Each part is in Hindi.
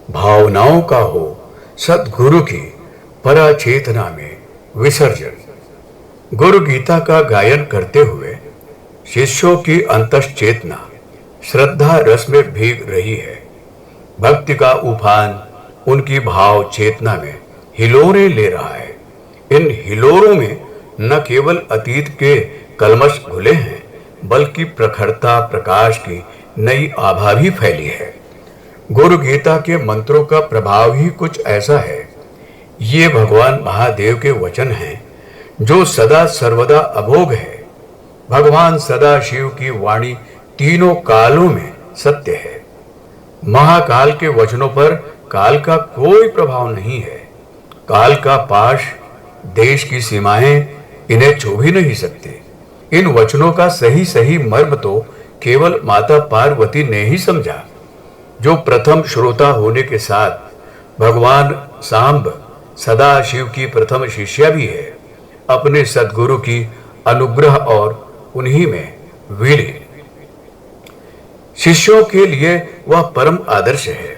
भावनाओं का हो सद्गुरु की परा चेतना में विसर्जन। गुरु गीता का गायन करते हुए शिष्यों की अंतश्चेतना श्रद्धा रस में भीग रही है। भक्ति का उफान उनकी भाव चेतना में हिलोरे ले रहा है। इन हिलोरों में न केवल अतीत के कलमश घुले हैं, बल्कि प्रखरता प्रकाश की नई आभा भी फैली है। गुरु गीता के मंत्रों का प्रभाव ही कुछ ऐसा है। ये भगवान महादेव के वचन हैं जो सदा सर्वदा अभोग है। भगवान सदा शिव की वाणी तीनों कालों में सत्य है। महाकाल के वचनों पर काल का कोई प्रभाव नहीं है। काल का पाश, देश की सीमाएं इन्हें छू भी नहीं सकते। इन वचनों का सही सही मर्म तो केवल माता पार्वती ने ही समझा, जो प्रथम श्रोता होने के साथ भगवान सांब सदा शिव की प्रथम शिष्या भी है। अपने सद्गुरु की अनुग्रह और उन्हीं में विलीन शिष्यों के लिए वह परम आदर्श है।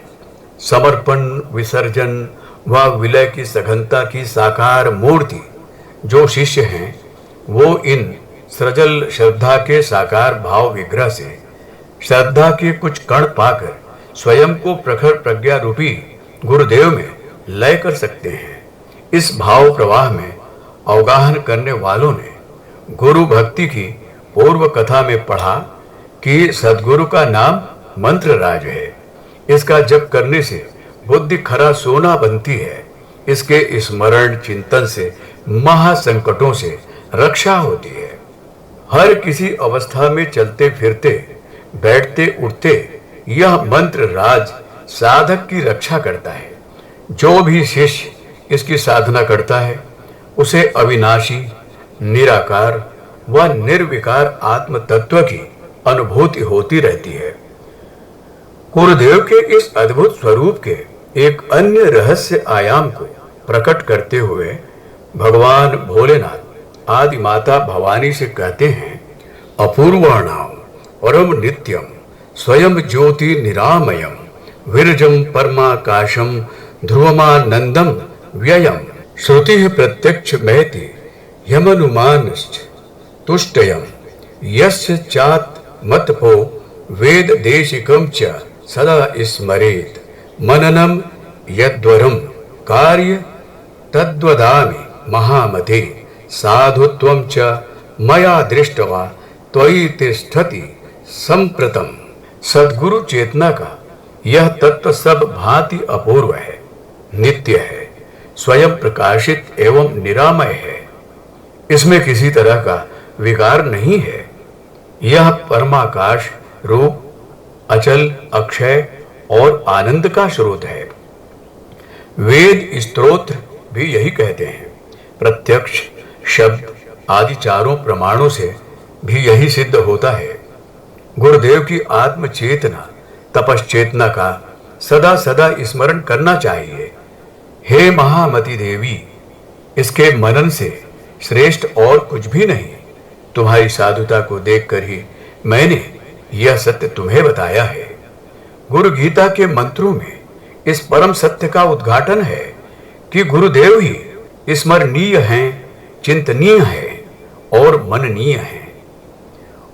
समर्पण, विसर्जन व विलय की सघनता की साकार मूर्ति जो शिष्य हैं, वो इन सृजल श्रद्धा के साकार भाव विग्रह से श्रद्धा के कुछ कण पाकर स्वयं को प्रखर प्रज्ञा रूपी गुरुदेव में लय कर सकते हैं। इस भाव प्रवाह में अवगाहन करने वालों ने गुरु भक्ति की पूर्व कथा में पढ़ा कि सद्गुरु का नाम मंत्र राज है। इसका जप करने से बुद्धि खरा सोना बनती है। इसके स्मरण चिंतन से महासंकटों से रक्षा होती है। हर किसी अवस्था में चलते फिरते, बैठते उठते यह मंत्र राज साधक की रक्षा करता है। जो भी शिष्य इसकी साधना करता है, उसे अविनाशी, निराकार व निर्विकार आत्म तत्व की अनुभूति होती रहती है। गुरुदेव के इस अद्भुत स्वरूप के एक अन्य रहस्य आयाम को प्रकट करते हुए भगवान भोलेनाथ आदि माता भवानी से कहते हैं, अपूर्वाणाम परम नित्यम स्वयं ज्योति निरामयम विरजम परमाकाशम ध्रुवमानंदम व्ययम श्रुति प्रत्यक्ष महति यमनुमानश्च तुष्टयम यस्य चात मतपो वेद देशिकम च सदा स्मरेत मननम यद्वरम कार्य तद्वदामि महामते साधुत्वं च मया दृष्टवा त्वयि तिष्ठति संप्रतम। सद्गुरु चेतना का यह तत्व सब भांति अपूर्व है, नित्य है, स्वयं प्रकाशित एवं निरामय है। इसमें किसी तरह का विकार नहीं है। यह परमाकाश रूप, अचल, अक्षय और आनंद का स्रोत है। वेद स्तोत्र भी यही कहते हैं। प्रत्यक्ष, शब्द आदि चारों प्रमाणों से भी यही सिद्ध होता है। गुरुदेव की आत्म चेतना, तपश्चेतना का सदा सदा स्मरण करना चाहिए। हे महामती देवी, इसके मनन से श्रेष्ठ और कुछ भी नहीं। तुम्हारी साधुता को देखकर ही मैंने यह सत्य तुम्हें बताया है। गुरु गीता के मंत्रों में इस परम सत्य का उद्घाटन है कि गुरुदेव ही स्मरणीय हैं, चिंतनीय हैं और मननीय हैं।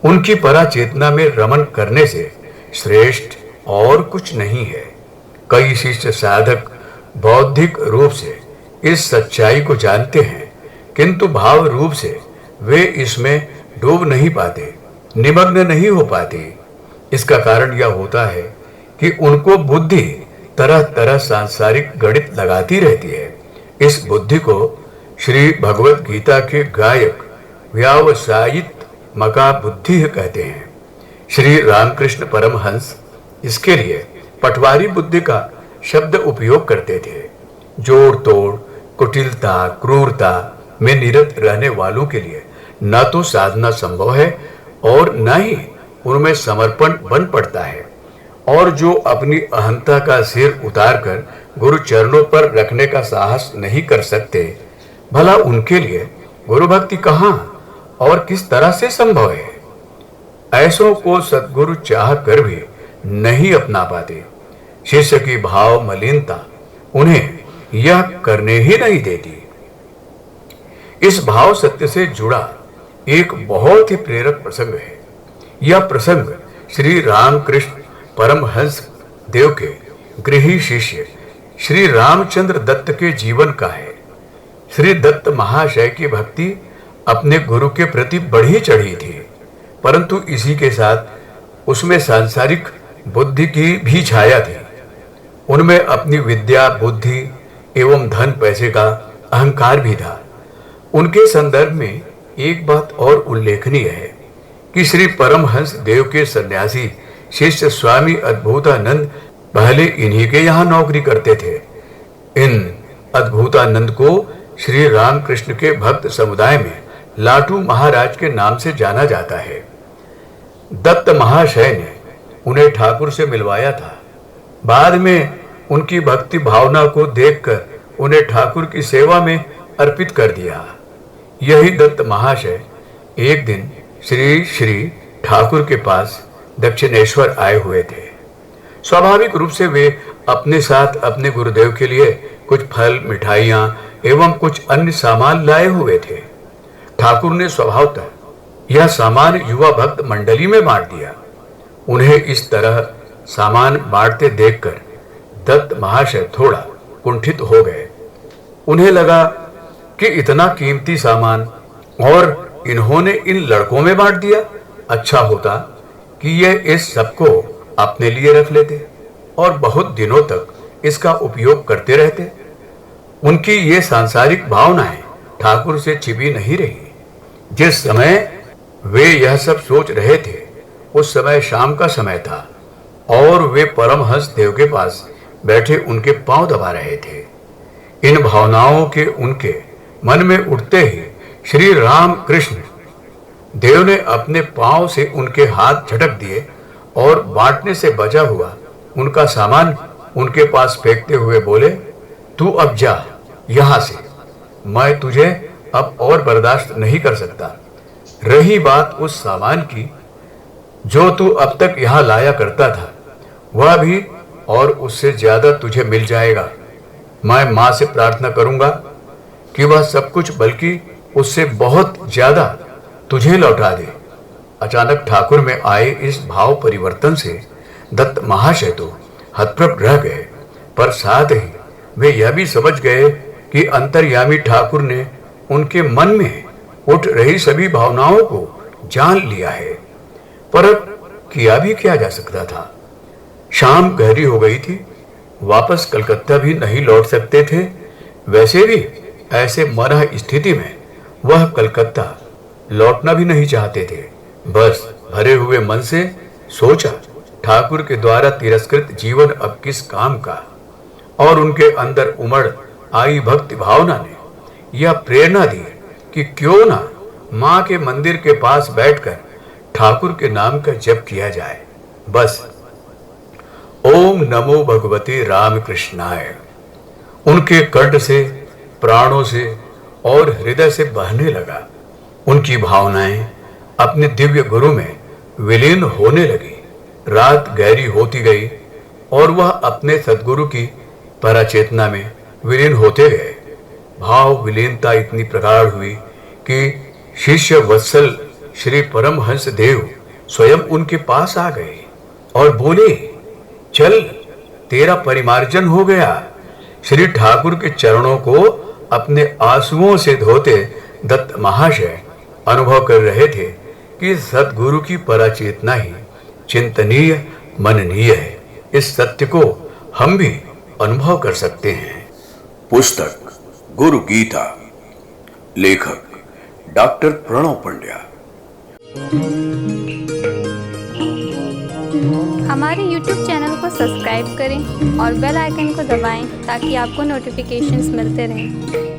उनकी परा चेतना में रमन करने से श्रेष्ठ और कुछ नहीं है। कई शिष्य साधक बौद्धिक रूप से इस सच्चाई को जानते हैं, किंतु भाव रूप से वे इसमें डूब नहीं पाते, निमग्न नहीं हो पाते। इसका कारण यह होता है कि उनको बुद्धि तरह तरह सांसारिक गणित लगाती रहती है। इस बुद्धि को श्री भगवत गीता के गायक व्यावसायिक मका बुद्धि कहते हैं। श्री रामकृष्ण परमहंस इसके लिए पटवारी बुद्धि का शब्द उपयोग करते थे। जोड़ तोड़, कुटिलता, क्रूरता में निरत रहने वालों के लिए न तो साधना संभव है और न ही उनमें समर्पण बन पड़ता है। और जो अपनी अहंता का सिर उतारकर गुरु चरणों पर रखने का साहस नहीं कर सकते, भला उनके लिए गुरु भक्ति कहाँ और किस तरह से संभव है। ऐसों को सद्गुरु चाह कर भी नहीं अपना पाते। शिष्य की भाव मलिनता उन्हें यह करने ही नहीं देती। इस भाव सत्य से जुड़ा एक बहुत ही प्रेरक प्रसंग है। यह प्रसंग श्री रामकृष्ण परमहंस देव के गृही शिष्य श्री रामचंद्र दत्त के जीवन का है। श्री दत्त महाशय की भक्ति अपने गुरु के प्रति बढ़ी चढ़ी थी, परंतु इसी के साथ उसमें सांसारिक बुद्धि की भी छाया थी। उनमें अपनी विद्या, बुद्धि एवं धन पैसे का अहंकार भी था। उनके संदर्भ में एक बात और उल्लेखनीय है कि श्री परमहंस देव के सन्यासी शिष्य स्वामी अद्भुतानंद पहले इन्हीं के यहाँ नौकरी करते थे। इन अद्भुतानंद को श्री रामकृष्ण के भक्त समुदाय में लाटू महाराज के नाम से जाना जाता है। दत्त महाशय ने उन्हें ठाकुर से मिलवाया था। बाद में उनकी भक्ति भावना को देखकर उन्हें ठाकुर की सेवा में अर्पित कर दिया। यही दत्त महाशय एक दिन श्री श्री ठाकुर के पास दक्षिणेश्वर आए हुए थे। स्वाभाविक रूप से वे अपने साथ अपने गुरुदेव के लिए कुछ फल, मिठाइयां एवं कुछ अन्य सामान लाए हुए थे। ठाकुर ने स्वभावतः यह सामान युवा भक्त मंडली में बांट दिया। उन्हें इस तरह सामान बांटते देखकर दत्त महाशय थोड़ा कुंठित हो गए। उन्हें लगा कि इतना कीमती सामान और इन्होंने इन लड़कों में बांट दिया। अच्छा होता कि ये इस सबको अपने लिए रख लेते और बहुत दिनों तक इसका उपयोग करते रहते। उनकी ये सांसारिक भावनाएं ठाकुर से छिपी नहीं रही। जिस समय वे यह सब सोच रहे थे उस समय शाम का समय था और वे परमहंस देव के पास बैठे उनके पांव दबा रहे थे। इन भावनाओं के उनके मन में उठते ही श्री राम कृष्ण देव ने अपने पांव से उनके हाथ झटक दिए और बांटने से बचा हुआ उनका सामान उनके पास फेंकते हुए बोले, तू अब जा यहां से, मैं तुझे अब और बर्दाश्त नहीं कर सकता। रही बात उस सामान की जो तू अब तक यहां लाया करता था, वह भी और उससे ज्यादा तुझे मिल जाएगा। मैं मां से प्रार्थना करूंगा कि वह सब कुछ बल्कि उससे बहुत ज्यादा तुझे लौटा दे। अचानक ठाकुर में आए इस भाव परिवर्तन से दत्त महाशय तो हतप्रभ रह गए, पर साथ ही वे यह भी समझ गए कि अंतर्यामी ठाकुर ने उनके मन में उठ रही सभी भावनाओं को जान लिया है। पर किया भी क्या जा सकता था। शाम गहरी हो गई थी, वापस कलकत्ता भी नहीं लौट सकते थे। वैसे भी ऐसे मरह स्थिति में वह कलकत्ता लौटना भी नहीं चाहते थे। बस भरे हुए मन से सोचा, ठाकुर के द्वारा तिरस्कृत जीवन अब किस काम का। और उनके अंदर उमड़ आई भक्ति भावना ने यह प्रेरणा दी कि क्यों ना मां के मंदिर के पास बैठकर ठाकुर के नाम का जप किया जाए। बस ओम नमो भगवते रामकृष्णाय उनके कंठ से, प्राणों से और हृदय से बहने लगा। उनकी भावनाएं अपने दिव्य गुरु में विलीन होने लगी। रात गहरी होती गई और वह अपने सद्गुरु की पराचेतना में विलीन होते गए। भाव विलीनता इतनी प्रगाढ़ हुई कि शिष्य वत्सल श्री परमहंस देव स्वयं उनके पास आ गए और बोले, चल तेरा परिमार्जन हो गया। श्री ठाकुर के चरणों को अपने आंसुओं से धोते दत्त महाशय अनुभव कर रहे थे कि सद्गुरु की पराचेतना ही चिंतनीय, मननीय है। इस सत्य को हम भी अनुभव कर सकते हैं। पुस्तक गुरु गीता, लेखक डॉक्टर प्रणव पंड्या। हमारे YouTube चैनल को सब्सक्राइब करें और बेल आइकन को दबाएं ताकि आपको नोटिफिकेशंस मिलते रहें।